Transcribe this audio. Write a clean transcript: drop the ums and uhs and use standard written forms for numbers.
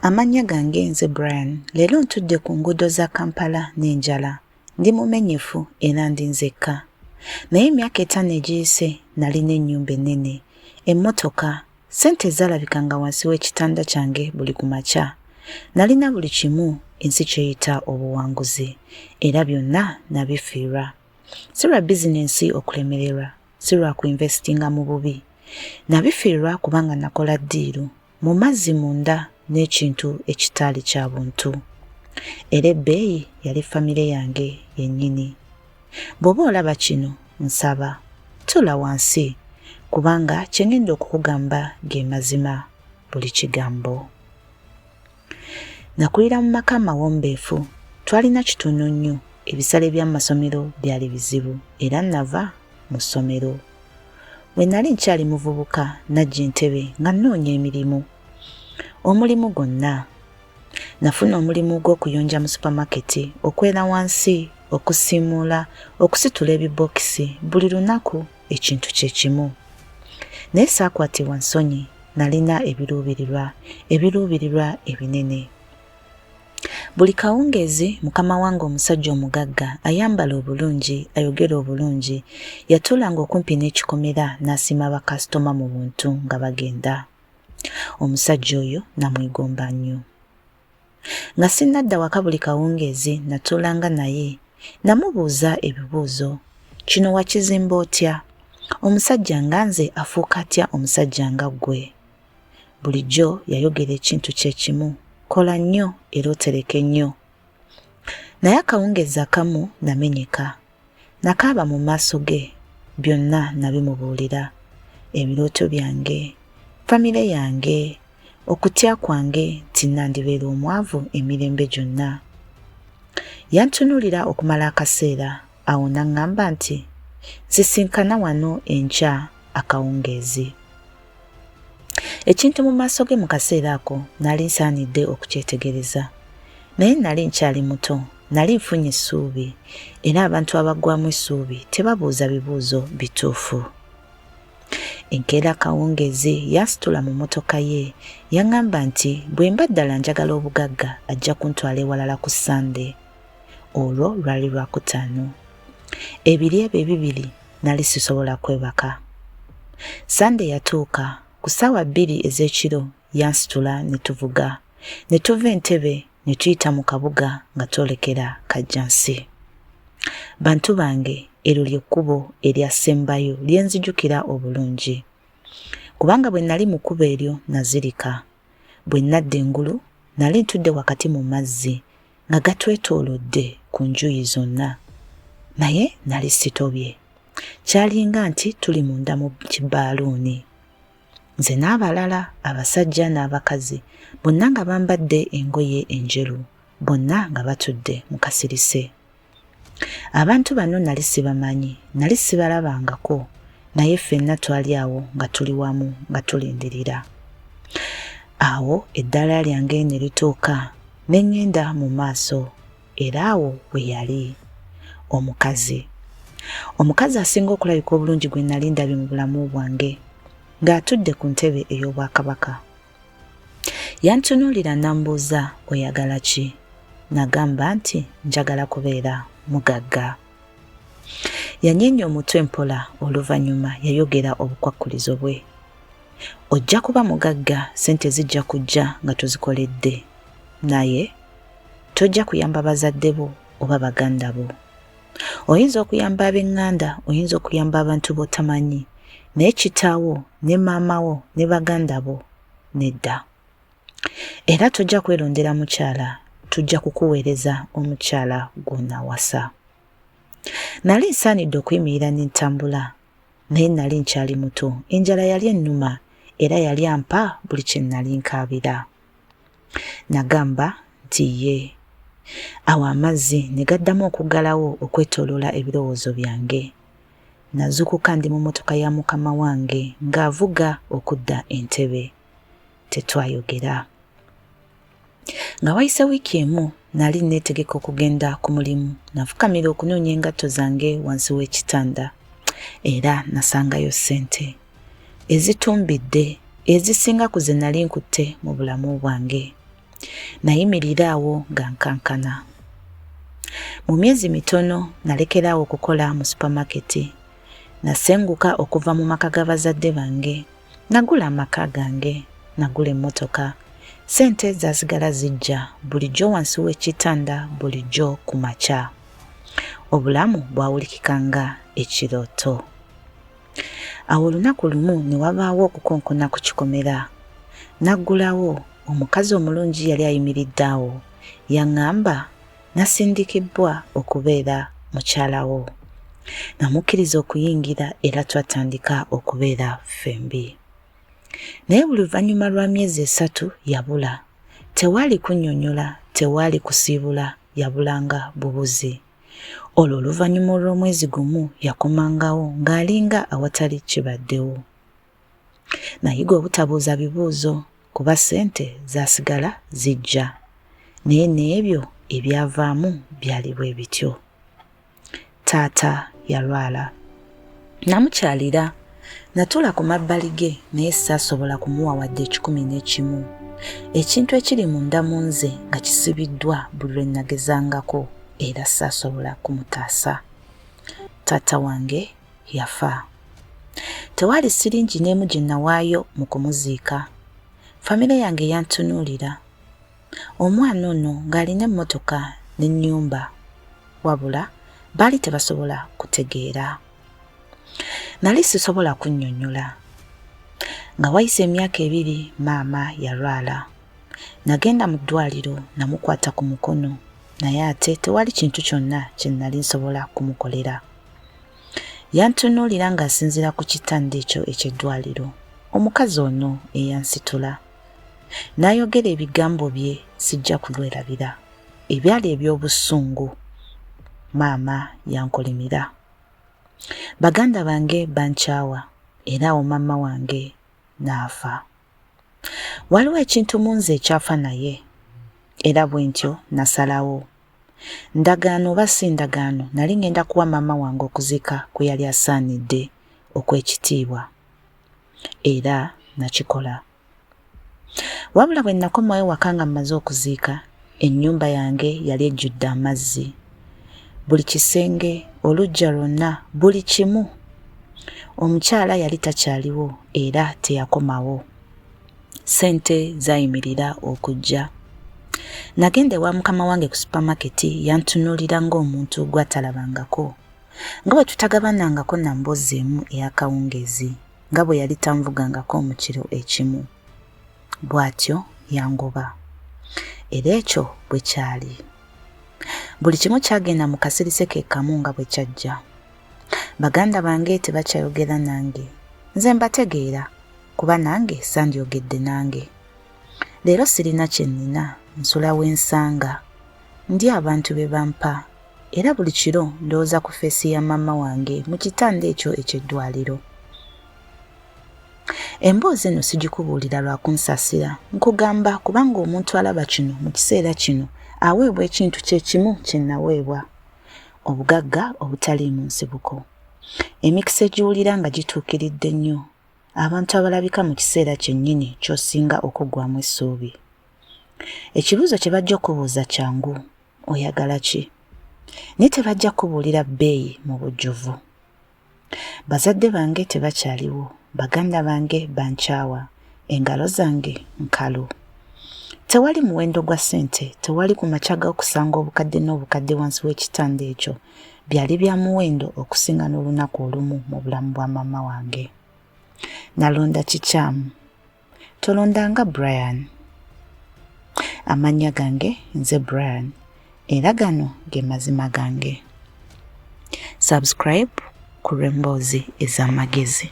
Amannya gange nze Brian. Leero ntudde ku nguudo za Kampala n'enjala. Ndi mumenyefu era ndi nzekka. Naye emyaka 5 egiyise nalina ennyumba ennene, emmotoka, ssente zaalabikanga wansi w'ekitanda kyange buli ku makya. Nalina buli kimu ensi kyeyita obuwanguzi, era byonna nabifiirwa. Si lwa bizinensi okulemererwa, si lwa kuinvestinga mu bubi. Nabifiirwa kubanga nakola ddiiru mu mazzi munda n'ekintu ekitaali kya buntu. Era ebbeeyi yali famire yange yennyini. Bw'oba olaba kino nsaba tula wansi kubanga kye ngenda okukugamba ge mazima buli kigambo. Nakulira mu maka amawombeefu, twalina kitono nnyo, ebisale by'amasomero byali bizibu era nava mu ssomero. Bwe nali nkyali muvubuka najja entebe nga nnoonya emirimu. Omulimu gwonna. Nafuna omulimu gw'okuyonja mu supamaketi, okwera wansi, okusiimuula, okusitula ebibokisi, buli lunaku ekintu kye kimu. Naye saakwatibwa nsonyi, nalina ebiruubirirwa ebinene. Buli kawungeezi mukama wange omusajja omugagga ayambala obulungi, ayogera obulungi, yatuulanga okumpi n'ekikomera n'asiima bakasitoma mu buntu nga bagenda. Omusajja oyo namwegomba nnyo. Nga sinnadda waka buli kawungeezi natuulanga naye, namubuuza ebibuuzo. Kino wakizimba otya? Omusajja nga nze afuuka atya omusajja nga ggwe? Bulijjo yayogera ekintu kye kimu, kola nnyo era otereke nnyo. Naye akawungeezi akamu namenyeka. Nakaaba mu maaso ge, byonna nabimubuulira. Ebirooto byange, famire yange, okutya kwange nti nandibeera omwavu emirembe gyonna. Yantunuulira okumala akaseera, awo n'aŋŋamba nti nsisinkana wano enkya akawungeezi. Ekintu mu maaso ge mu kaseera ako nali nsaanidde okukyetegereza. Naye nali nkyali muto, nali nfunye essuubi, era abantu abaggwamu essuubi tebabuuza bibuuzo bituufu. Enkeera akawungeezi yansitula mu mmotoka ye, yaŋŋamba nti bwe mba ddala njagala obugagga ajja kuntwala ewalala ku Sande. Olwo lwali Lwakutaano. Ebiri ebyo ebibiri nali sisobola kwebaka. Sande yatuuka, ku ssaawa 2 ez'ekiro yansitula ne tuvuga. Ne tuva Entebbe ne tuyita mu kabuga nga twolekera Kajjansi. Bantu bange, eryo ly'ekkubo eryasembayo lye nzijukira obulungi. Kubanga bwe nali mu kkubo eryo nazirika. Bwe nadda engulu nali ntudde wakati mu mazzi nga gatwetoolodde ku njuyi zonna. Naye nali sitobye. Kyalinga nti tuli munda mu kibaaluuni. Nze n'abalala, abasajja n'abakazi, bonna nga bambadde engoye enjeru, bonna nga batudde mu kasirise. Abantu bano nali sibamanyi, nali sibalabangako, naye ffenna twali awo nga tuli wamu nga tulindirira. Awo eddaala lyange ne lituuka, ne ŋŋenda mu maaso, era awo we yali omukazi. Omukazi asinga okulabika obulungi gwe nali ndabye mu bulamu bwange, ng'atudde ku ntebe ey'obwakabaka. Yantunuulira n'ambuuza oyagala ki? Nagamba nti njagala kubeera mugagga. Yanyeenya omutwe mpola, oluvannyuma yayogera obukwakkulizo bwe. Ojja kuba mugagga, ssente zijja kujja nga tuzikoledde. Naye tojja kuyamba bazadde bo oba baganda bo. Oyinza okuyamba ab'eŋŋanda, oyinza okuyamba abantu b'otamanyi, naye kitaawo ne maama wo ne baganda bo nedda. Era tojja kwerondera mukyala, tujja kukuweereza omukyala gw'onaawasa. Nali nsaanidde okuyimirira n'entambula, naye nali nkyali muto, enjala yali ennuma era yali ampa buli kye nali nkaabira. Nagamba nti ye. Awo amazzi ne gaddamu okuggalawo okwetooloola ebirowoozo byange. Nazuukuka ndi mu mmotoka ya mukama wange ng'avuga okudda Entebbe. Tetwayogera. Nga wayise wiiki emu nali neetegeka okugenda ku mulimu, nafukamira okunoonya engatto zange wansi w'ekitanda, era nasangayo ssente ezitumbidde ezisinga ku ze nali nkutte mu bulamu bwange. nayimirira awo nga nkankana. Mu myezi mitono nalekerawo okukola mu supermarket. Nasenguka okuva mu maka g'abazadde bange. Nagula amaka gange, nagula emmotoka. Sente zasigala zijja bulijjo wansi w'ekitanda, bulijjo ku makya. Obulamu bwawulikikanga ekirooto. Awo olunaku lumu ne wabaawo okukonkona ku kikomera. Naggulawo omukazi omulungi yali ayimiridde awo. Yaŋŋamba nasindikibbwa okubeera mukyalawo. Namukkiriza okuyingira era twatandika okubeera fembi. Naye buli luvannyuma lwa myezi 3 yabula. Tewaali kunnyonnyola, tewaali kusiibula, yabulanga bubuzi. Olwo oluvannyuma olw'omwezi gumu yakomangawo ng'alinga awatali kibaddewo. Nayiga obutabuuza bibuuzo kuba ssente zaasigala zijja. Naye n'ebyo ebyavaamu byali bwe bityo. Taata yalwala. Namukyalira. Natula ku mabbali ge naye saasobola kumuwa wadde 11. Ekintu ekiri munda mu nze nga kisibiddwa buli lwe nagezangako era saasobola kumutaasa. Taata wange yafa. Tewaali siringi n'emu gye nawaayo mu kumuziika. Famire yange yantunuulira. Omwana ono ng'alina emmotoka n'ennyumba. Wabula baali tebasobola kutegeera. Nali sisobola kunnyonnyola. Nga wayise emyaka 2 maama yalwala. Nagenda mu ddwaliro namukwata ku mukono. Naye ate tewali kintu kyonna kye nali nsobola kumukolera. Yantunuulira ng'asinziira ku kitanda ekyo eky'eddwaliro. Omukazi ono eyansitula. N'ayogera ebigambo bye sijja kulwerabira. Ebyali eby'obusungu. Maama yankolimira. Baganda bange bankyawa era awo maama wange n'afa. Waliwo ekintu mu nze ekyafa naye era bwe ntyo nasalawo. Ndagaano oba si ndagaano nali ngenda kuwa maama wange okuziika kwe yali asaanidde okw'ekitiibwa. Era nakikola. Wabula bwe nakomawo ewaka nga mmaze okuziika, ennyumba yange yali ejjudde amazzi. Buli kisenge, oluggya lwonna, buli kimu. Omukyala yali takyaliwo era teyakomawo. Sente zayimirira okujja. Nagenda ewa mukama wange ku supermarket yantunuulira ng'omuntu gwatalabangako. Nga bwe tutagabanangako na mboozi emu ey'akawungeezi, nga bwe yali tanvugangako mu kiro ekimu. Bw'atyo yangoba. Era ekyo bwe kyali. Buli kimu kyagenda mu kasirise ke kamu nga bwe kyajja. Baganda bange tebakyayogera nange. Nze mbategeera kuba nange sandyogedde nange. Leero sirina kye nnina, nsula w'ensanga. Ndi abantu be bampa era buli kiro ndowooza ku feesi ya maama wange mu kitanda ekyo eky'eddwaliro. Emboozi eno sigikubuulira lwa kunsaasira. Nkugamba kubanga omuntu alaba kino mu kiseera kino aweebwa ekintu kye kimu kye naweebwa. Obugagga obutaliimu nsibuko. Emikisa egiwulira nga gituukiridde nnyo. Abantu abalabika mu kiseera kyennyini ky'osinga okuggwamu essuubi. Ekibuuzo kye bajja okubuuza kyangu. Oyagala ki? Naye tebajja kubuulira bbeeyi mu bujjuvu. Bazadde bange tebakyaliwo. Baganda bange bankyawa. Engalo zange nkalu. Tewali muwendo gwa ssente, tewali ku makya g'okusanga obukadde n'obukadde wansi w'ekitanda ekyo. Byali bya muwendo okusinga n'olunaku olumu mu bulamu bwa maama wange. Nalonda kikyamu. Tolondanga Brian. Amannya gange nze Brian. Era gano ge mazima gange. Subscribe ku Emboozi ez'amagezi.